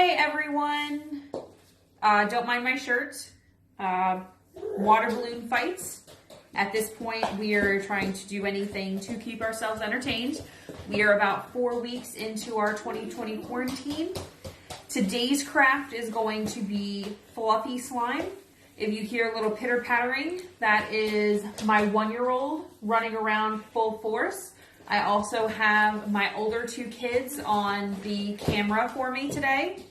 Hey everyone! Don't mind my shirt. Water balloon fights. At this point, we are trying to do anything to keep ourselves entertained. We are about 4 weeks into our 2020 quarantine. Today's craft is going to be fluffy slime. If you hear a little pitter-pattering, that is my 1-year-old running around full force. I also have my older 2 kids on the camera for me today.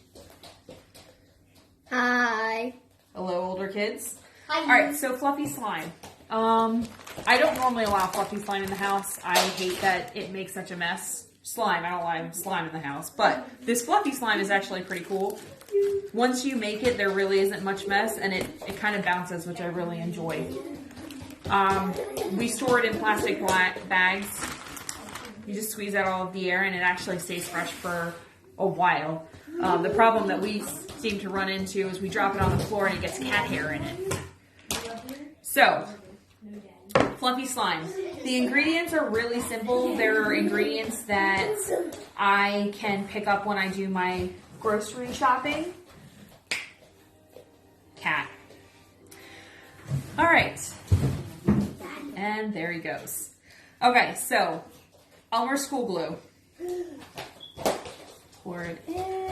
Hi. Hello, older kids. Hi. All right, so fluffy slime. I don't normally allow fluffy slime in the house. I hate that it makes such a mess. Slime, I don't allow slime in the house. But this fluffy slime is actually pretty cool. Once you make it, there really isn't much mess, and it kind of bounces, which I really enjoy. We store it in plastic bags. You just squeeze out all of the air, and it actually stays fresh for a while. The problem that we seem to run into is we drop it on the floor and it gets cat hair in it. So, fluffy slime. The ingredients are really simple. There are ingredients that I can pick up when I do my grocery shopping. Cat. All right. And there he goes. Okay, so Elmer school glue. Pour it in.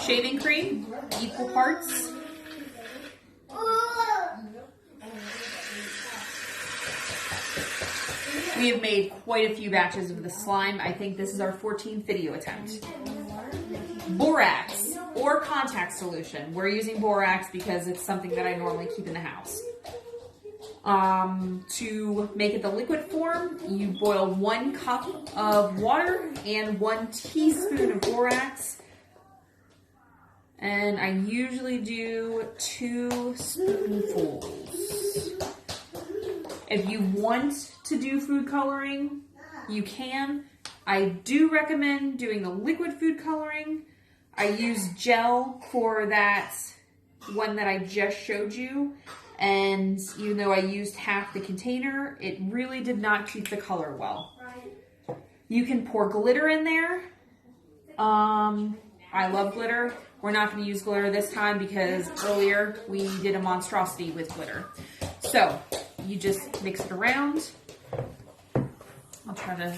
Shaving cream, equal parts. We have made quite a few batches of the slime. I think this is our 14th video attempt. Borax or contact solution. We're using borax because it's something that I normally keep in the house. To make it the liquid form, you boil 1 cup of water and 1 teaspoon of borax. And I usually do 2 spoonfuls. If you want to do food coloring, you can. I do recommend doing the liquid food coloring. I use gel for that one that I just showed you. And even though I used half the container, it really did not keep the color well. You can pour glitter in there. I love glitter. We're not going to use glitter this time because earlier we did a monstrosity with glitter. So you just mix it around. I'll try to...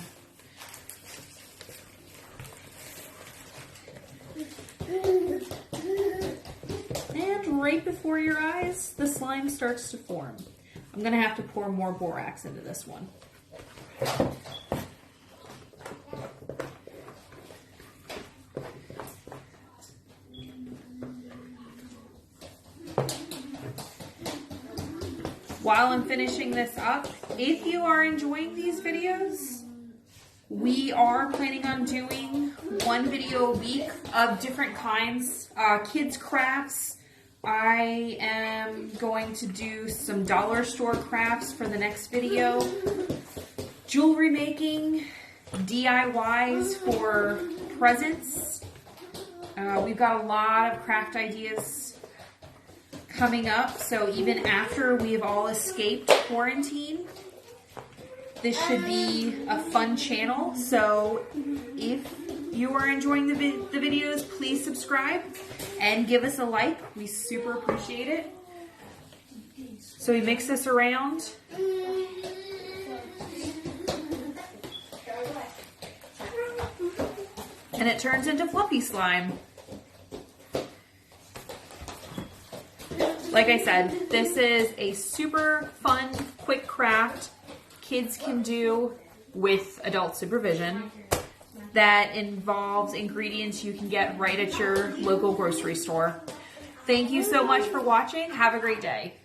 And right before your eyes, the slime starts to form. I'm going to have to pour more borax into this one. While I'm finishing this up, if you are enjoying these videos, we are planning on doing 1 video a week of different kinds, kids crafts. I am going to do some dollar store crafts for the next video, jewelry making, DIYs for presents. We've got a lot of craft ideas coming up, so even after we have all escaped quarantine, this should be a fun channel. So if you are enjoying the videos, please subscribe and give us a like. We super appreciate it. So we mix this around. And it turns into fluffy slime. Like I said, this is a super fun, quick craft kids can do with adult supervision that involves ingredients you can get right at your local grocery store. Thank you so much for watching. Have a great day.